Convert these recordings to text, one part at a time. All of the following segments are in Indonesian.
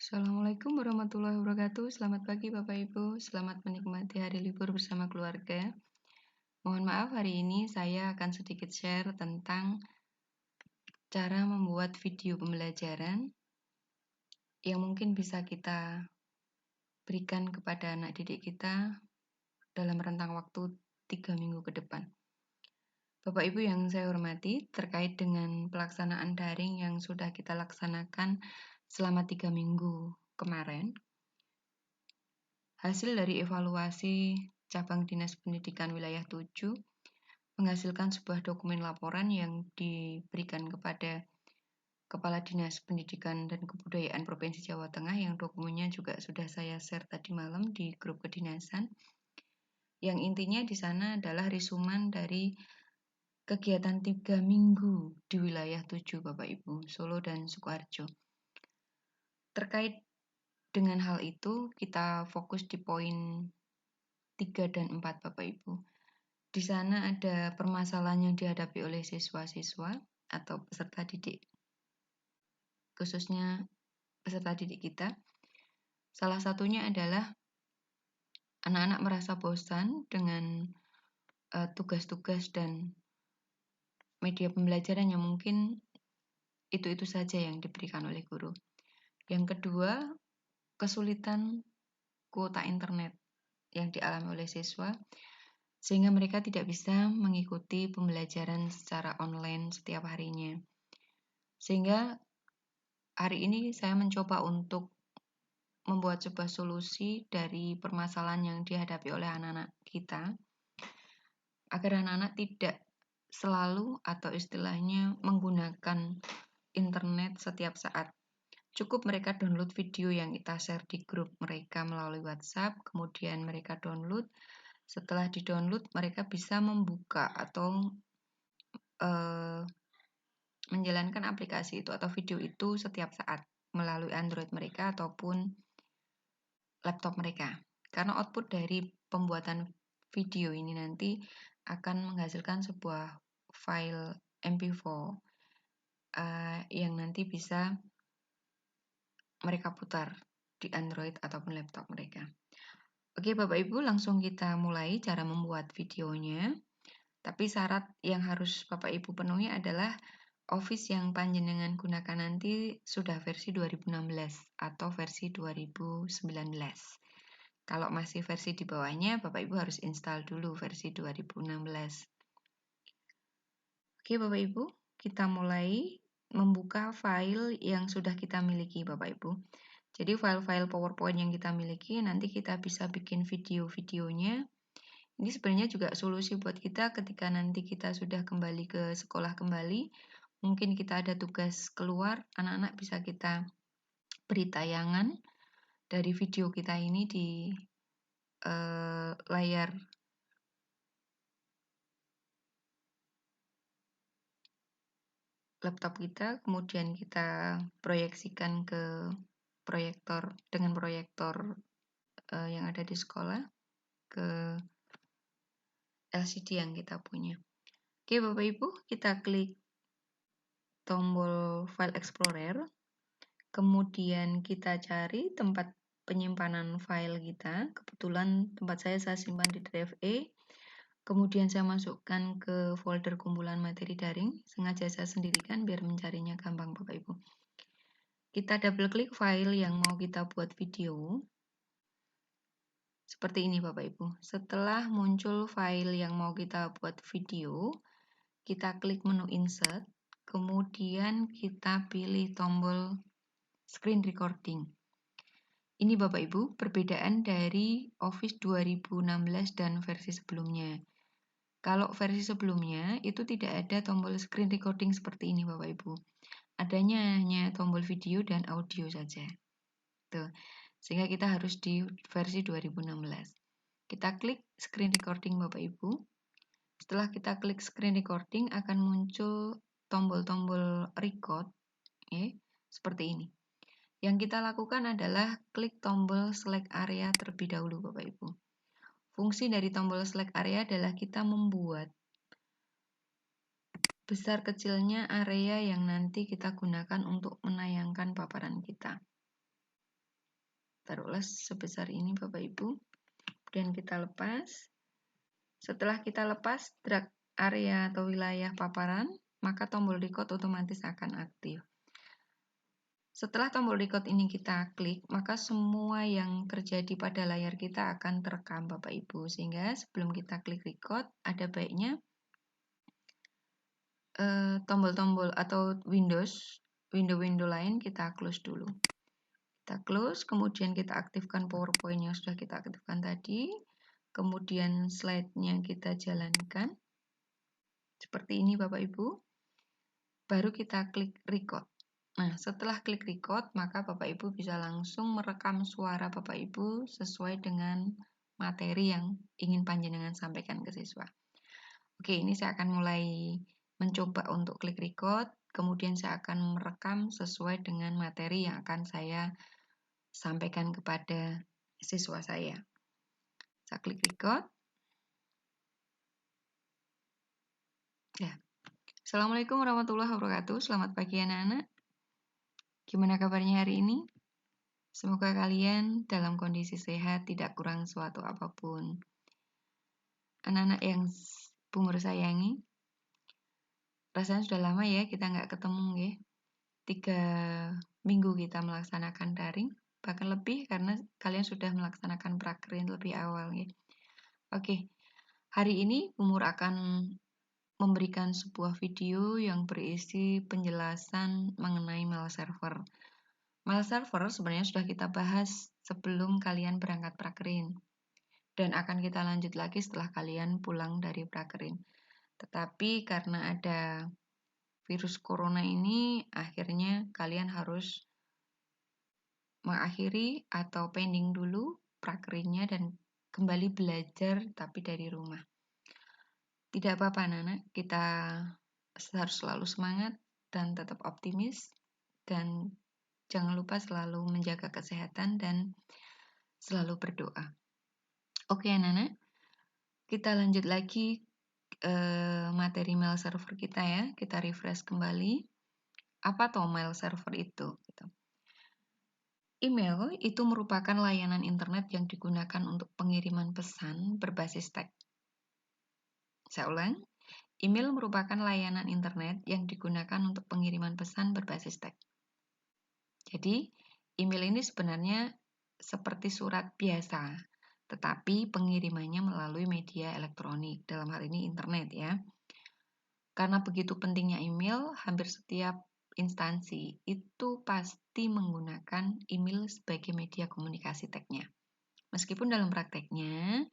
Assalamualaikum warahmatullahi wabarakatuh. Selamat pagi Bapak Ibu, selamat menikmati hari libur bersama keluarga. Mohon maaf hari ini saya akan sedikit share tentang cara membuat video pembelajaran yang mungkin bisa kita berikan kepada anak didik kita dalam rentang waktu 3 minggu ke depan. Bapak Ibu yang saya hormati, terkait dengan pelaksanaan daring yang sudah kita laksanakan selama 3 minggu kemarin, hasil dari evaluasi Cabang Dinas Pendidikan Wilayah 7 menghasilkan sebuah dokumen laporan yang diberikan kepada Kepala Dinas Pendidikan dan Kebudayaan Provinsi Jawa Tengah, yang dokumennya juga sudah saya share tadi malam di grup kedinasan. Yang intinya di sana adalah resuman dari kegiatan 3 minggu di wilayah 7 Bapak Ibu, Solo dan Sukoharjo. Terkait dengan hal itu, kita fokus di poin 3 dan 4 Bapak Ibu. Di sana ada permasalahan yang dihadapi oleh siswa-siswa atau peserta didik, khususnya peserta didik kita. Salah satunya adalah anak-anak merasa bosan dengan tugas-tugas dan media pembelajaran yang mungkin itu-itu saja yang diberikan oleh guru. Yang kedua, kesulitan kuota internet yang dialami oleh siswa, sehingga mereka tidak bisa mengikuti pembelajaran secara online setiap harinya. Sehingga hari ini saya mencoba untuk membuat sebuah solusi dari permasalahan yang dihadapi oleh anak-anak kita, agar anak-anak tidak selalu atau istilahnya menggunakan internet setiap saat. Cukup mereka download video yang kita share di grup mereka melalui WhatsApp, kemudian mereka download. Setelah di-download, mereka bisa membuka atau menjalankan aplikasi itu atau video itu setiap saat melalui Android mereka ataupun laptop mereka. Karena output dari pembuatan video ini nanti akan menghasilkan sebuah file MP4 yang nanti bisa mereka putar di Android ataupun laptop mereka. Oke Bapak Ibu, langsung kita mulai cara membuat videonya. Tapi syarat yang harus Bapak Ibu penuhi adalah Office yang panjenengan gunakan nanti sudah versi 2016 atau versi 2019. Kalau masih versi di bawahnya, Bapak Ibu harus install dulu versi 2016. Oke Bapak Ibu, kita mulai membuka file yang sudah kita miliki Bapak Ibu. Jadi file-file PowerPoint yang kita miliki, nanti kita bisa bikin video-videonya. Ini sebenarnya juga solusi buat kita ketika nanti kita sudah kembali ke sekolah kembali. Mungkin kita ada tugas keluar, anak-anak bisa kita beri tayangan dari video kita ini di layar laptop kita, kemudian kita proyeksikan ke proyektor dengan proyektor yang ada di sekolah ke LCD yang kita punya. Oke Bapak Ibu, kita klik tombol File Explorer, kemudian kita cari tempat penyimpanan file kita. Kebetulan tempat saya simpan di drive E. Kemudian saya masukkan ke folder kumpulan materi daring. Sengaja saya sendirikan biar mencarinya gampang Bapak Ibu. Kita double klik file yang mau kita buat video. Seperti ini Bapak Ibu. Setelah muncul file yang mau kita buat video, kita klik menu insert, kemudian kita pilih tombol screen recording. Ini Bapak Ibu, perbedaan dari Office 2016 dan versi sebelumnya. Kalau versi sebelumnya itu tidak ada tombol screen recording seperti ini Bapak Ibu. Adanya hanya tombol video dan audio saja. Tuh. Sehingga kita harus di versi 2016. Kita klik screen recording Bapak Ibu. Setelah kita klik screen recording akan muncul tombol-tombol record, seperti ini. Yang kita lakukan adalah klik tombol select area terlebih dahulu Bapak Ibu. Fungsi dari tombol select area adalah kita membuat besar kecilnya area yang nanti kita gunakan untuk menayangkan paparan kita. taruhlah sebesar ini Bapak Ibu. Kemudian kita lepas. Setelah kita lepas drag area atau wilayah paparan, maka tombol record otomatis akan aktif. Setelah tombol record ini kita klik, maka semua yang terjadi pada layar kita akan terekam Bapak Ibu. Sehingga sebelum kita klik record, ada baiknya tombol-tombol atau window-window lain kita close dulu. Kita close, kemudian kita aktifkan PowerPoint yang sudah kita aktifkan tadi. Kemudian slide-nya kita jalankan. Seperti ini Bapak Ibu. Baru kita klik record. Nah, setelah klik record, maka Bapak Ibu bisa langsung merekam suara Bapak Ibu sesuai dengan materi yang ingin panjenengan sampaikan ke siswa. Oke, ini saya akan mulai mencoba untuk klik record, kemudian saya akan merekam sesuai dengan materi yang akan saya sampaikan kepada siswa saya. Saya klik record. Ya. Assalamualaikum warahmatullahi wabarakatuh. Selamat pagi anak-anak. Gimana kabarnya hari ini? Semoga kalian dalam kondisi sehat, tidak kurang suatu apapun. Anak-anak yang Bumur sayangi, rasanya sudah lama ya kita nggak ketemu ya. 3 minggu kita melaksanakan daring, bahkan lebih karena kalian sudah melaksanakan prakerin lebih awal ya. Oke, hari ini Bumur akan memberikan sebuah video yang berisi penjelasan mengenai mail server. Mail server sebenarnya sudah kita bahas sebelum kalian berangkat prakerin. Dan akan kita lanjut lagi setelah kalian pulang dari prakerin. Tetapi karena ada virus corona ini, akhirnya kalian harus mengakhiri atau pending dulu prakerinnya dan kembali belajar tapi dari rumah. Tidak apa-apa anak-anak, kita harus selalu semangat dan tetap optimis dan jangan lupa selalu menjaga kesehatan dan selalu berdoa. Oke anak-anak, kita lanjut lagi materi mail server kita ya. Kita refresh kembali. Apa toh mail server itu? Email itu merupakan layanan internet yang digunakan untuk pengiriman pesan berbasis teks. Saya ulang. Email merupakan layanan internet yang digunakan untuk pengiriman pesan berbasis teks. Jadi, email ini sebenarnya seperti surat biasa, tetapi pengirimannya melalui media elektronik, dalam hal ini internet ya. Karena begitu pentingnya email, hampir setiap instansi itu pasti menggunakan email sebagai media komunikasi teksnya. Meskipun dalam prakteknya,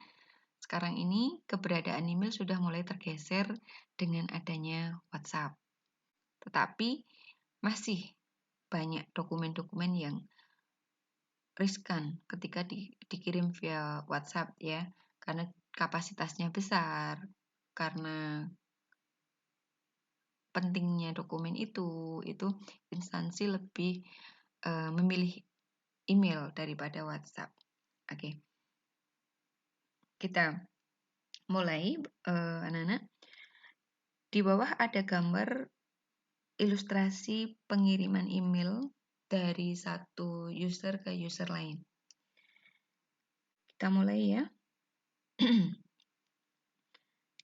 sekarang ini keberadaan email sudah mulai tergeser dengan adanya WhatsApp. Tetapi masih banyak dokumen-dokumen yang riskan ketika dikirim via WhatsApp ya, karena kapasitasnya besar, karena pentingnya dokumen itu instansi lebih memilih email daripada WhatsApp. Oke. Kita mulai anak-anak. Di bawah ada gambar ilustrasi pengiriman email dari satu user ke user lain. Kita mulai ya.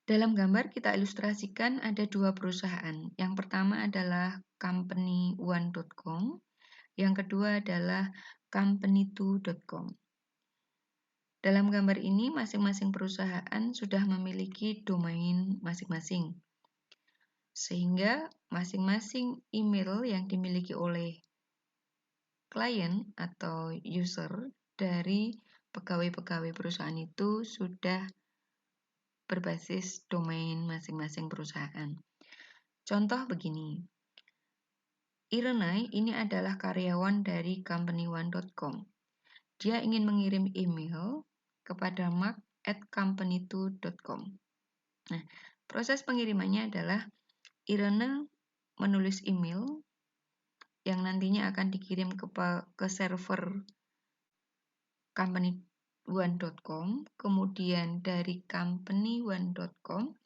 Dalam gambar kita ilustrasikan ada 2 perusahaan. Yang pertama adalah company1.com, yang kedua adalah company2.com. Dalam gambar ini masing-masing perusahaan sudah memiliki domain masing-masing. Sehingga masing-masing email yang dimiliki oleh klien atau user dari pegawai-pegawai perusahaan itu sudah berbasis domain masing-masing perusahaan. Contoh begini. Irene ini adalah karyawan dari company1.com. Dia ingin mengirim email kepada mark@company2.com. Nah, proses pengirimannya adalah Irene menulis email yang nantinya akan dikirim ke server company1.com, kemudian dari company1.com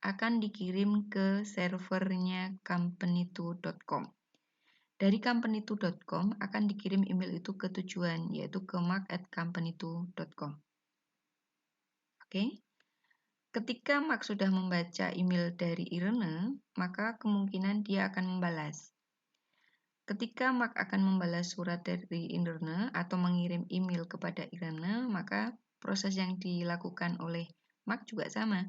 akan dikirim ke servernya company2.com. Dari company2.com akan dikirim email itu ke tujuan, yaitu ke mark@company2.com. Oke. Ketika Mark sudah membaca email dari Irene, maka kemungkinan dia akan membalas. Ketika Mark akan membalas surat dari Irene atau mengirim email kepada Irene, maka proses yang dilakukan oleh Mark juga sama.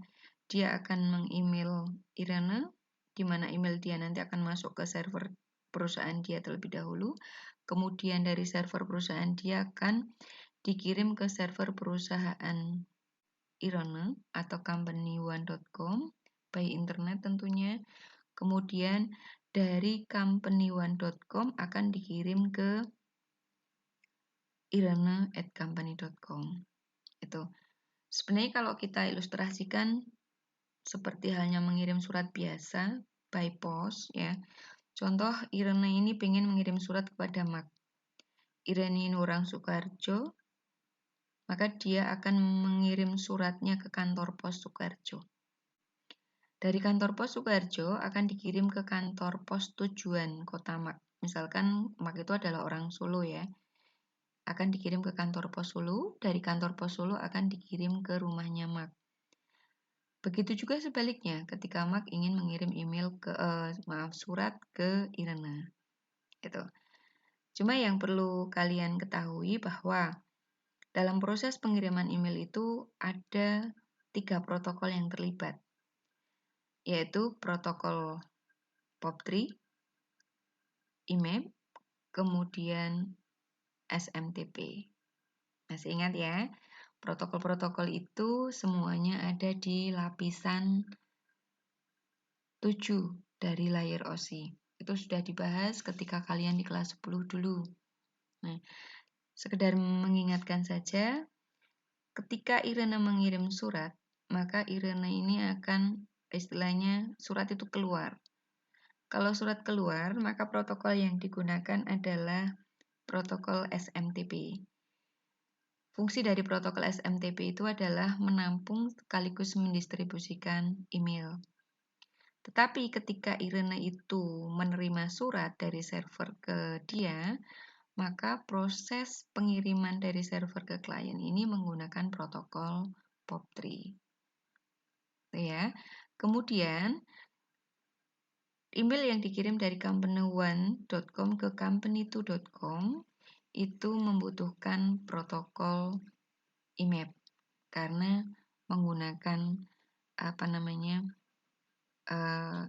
Dia akan meng-email Irene, di mana email dia nanti akan masuk ke server perusahaan dia terlebih dahulu. Kemudian dari server perusahaan dia akan dikirim ke server perusahaan Irene atau company1.com by internet tentunya. Kemudian dari company1.com akan dikirim ke irene@company.com. Itu. Sebenarnya kalau kita ilustrasikan seperti halnya mengirim surat biasa by post ya. Contoh Irene ini pengen mengirim surat kepada Mark. Irene ini orang Sukoharjo, maka dia akan mengirim suratnya ke kantor pos Sukoharjo. Dari kantor pos Sukoharjo akan dikirim ke kantor pos tujuan kota Mark. Misalkan Mark itu adalah orang Solo ya. Akan dikirim ke kantor pos Solo, dari kantor pos Solo akan dikirim ke rumahnya Mark. Begitu juga sebaliknya ketika Mark ingin mengirim email surat ke Irene. Gitu. Cuma yang perlu kalian ketahui bahwa dalam proses pengiriman email itu ada 3 protokol yang terlibat, yaitu protokol POP3, IMAP, kemudian SMTP. Masih ingat ya? Protokol-protokol itu semuanya ada di lapisan 7 dari layer OSI. Itu sudah dibahas ketika kalian di kelas 10 dulu. Nah, sekedar mengingatkan saja, ketika Irene mengirim surat, maka Irene ini akan istilahnya surat itu keluar. Kalau surat keluar, maka protokol yang digunakan adalah protokol SMTP. Fungsi dari protokol SMTP itu adalah menampung sekaligus mendistribusikan email. Tetapi ketika Irene itu menerima surat dari server ke dia, maka proses pengiriman dari server ke klien ini menggunakan protokol POP3. Ya. Kemudian email yang dikirim dari company1.com ke company2.com itu membutuhkan protokol IMAP karena menggunakan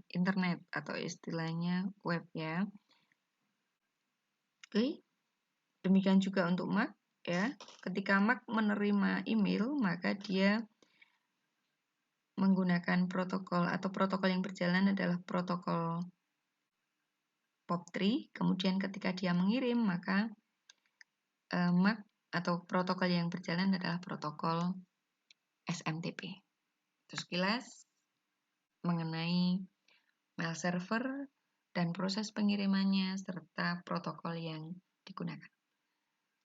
internet atau istilahnya web ya. Oke. Demikian juga untuk Mark ya. Ketika Mark menerima email, maka dia menggunakan protokol atau protokol yang berjalan adalah protokol POP3. Kemudian ketika dia mengirim, maka Mark atau protokol yang berjalan adalah protokol SMTP. Terus sekilas mengenai mail server dan proses pengirimannya serta protokol yang digunakan.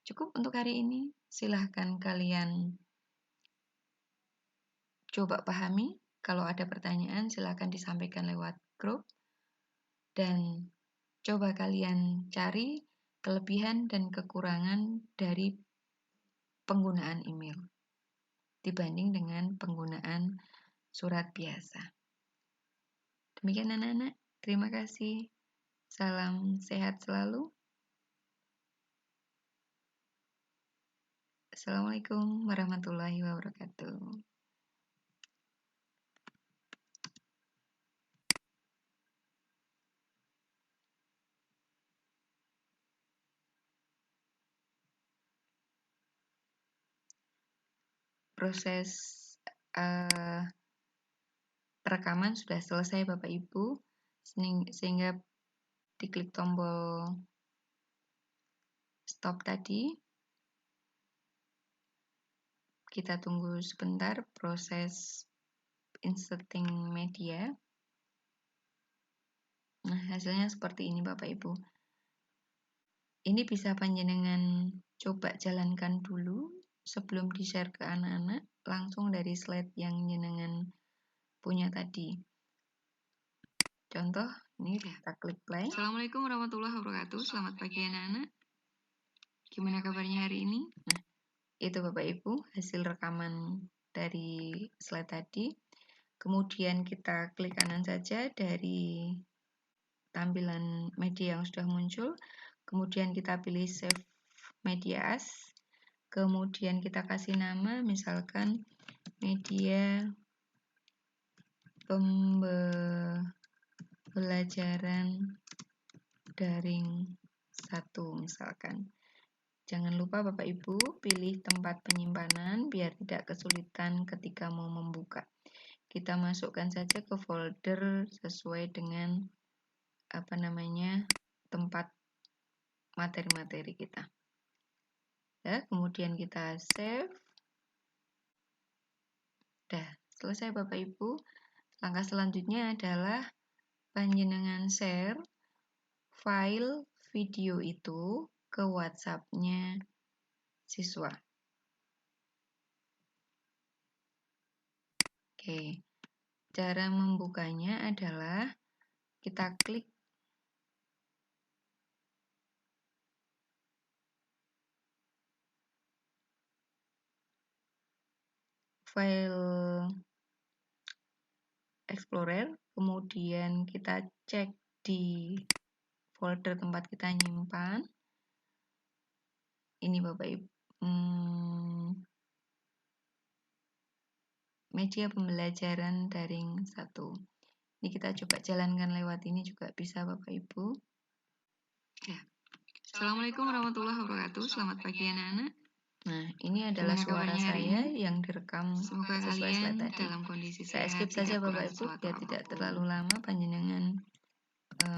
Cukup untuk hari ini. Silahkan kalian coba pahami. Kalau ada pertanyaan silahkan disampaikan lewat grup. Dan coba kalian cari kelebihan dan kekurangan dari penggunaan email dibanding dengan penggunaan surat biasa. Demikian anak-anak, terima kasih. Salam sehat selalu. Assalamualaikum warahmatullahi wabarakatuh. Proses rekaman sudah selesai Bapak Ibu, sehingga diklik tombol stop tadi. Kita tunggu sebentar proses inserting media. Nah, hasilnya seperti ini Bapak Ibu. Ini bisa panjenengan coba jalankan dulu sebelum di-share ke anak-anak langsung dari slide yang jenengan punya tadi. contoh, ini kita klik play. Assalamualaikum warahmatullahi wabarakatuh. Selamat pagi anak-anak. Gimana kabarnya hari ini? Nah, itu Bapak Ibu hasil rekaman dari slide tadi. Kemudian kita klik kanan saja dari tampilan media yang sudah muncul. Kemudian kita pilih Save Media As. Kemudian kita kasih nama, misalkan media pembelajaran daring 1 misalkan. Jangan lupa Bapak Ibu pilih tempat penyimpanan biar tidak kesulitan ketika mau membuka. Kita masukkan saja ke folder sesuai dengan tempat materi-materi kita. Ya, kemudian kita save. Dah, selesai Bapak Ibu. Langkah selanjutnya adalah panjenengan share file video itu ke WhatsApp-nya siswa. Oke, cara membukanya adalah kita klik file Explorer, kemudian kita cek di folder tempat kita nyimpan. Ini Bapak Ibu, media pembelajaran daring 1. Ini kita coba jalankan lewat ini juga bisa Bapak Ibu. Ya. Assalamualaikum warahmatullahi wabarakatuh. Selamat pagi anak-anak. Nah, ini adalah Gimana suara kabarnya hari saya ini? yang direkam Semoga sesuai slide kalian tadi. dalam kondisi Saya sehat, skip saja tidak kurang Bapak Ibu sesuatu biar tidak apapun. terlalu lama panjenengan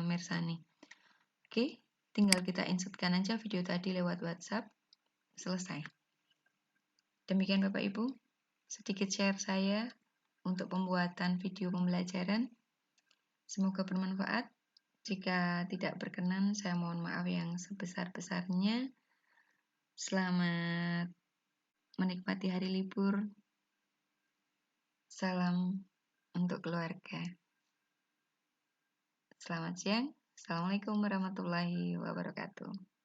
mersani. Oke, tinggal kita insertkan aja video tadi lewat WhatsApp. Selesai. Demikian Bapak Ibu, sedikit share saya untuk pembuatan video pembelajaran. Semoga bermanfaat. Jika tidak berkenan, saya mohon maaf yang sebesar-besarnya. Selamat menikmati hari libur. Salam untuk keluarga. Selamat siang. Assalamualaikum warahmatullahi wabarakatuh.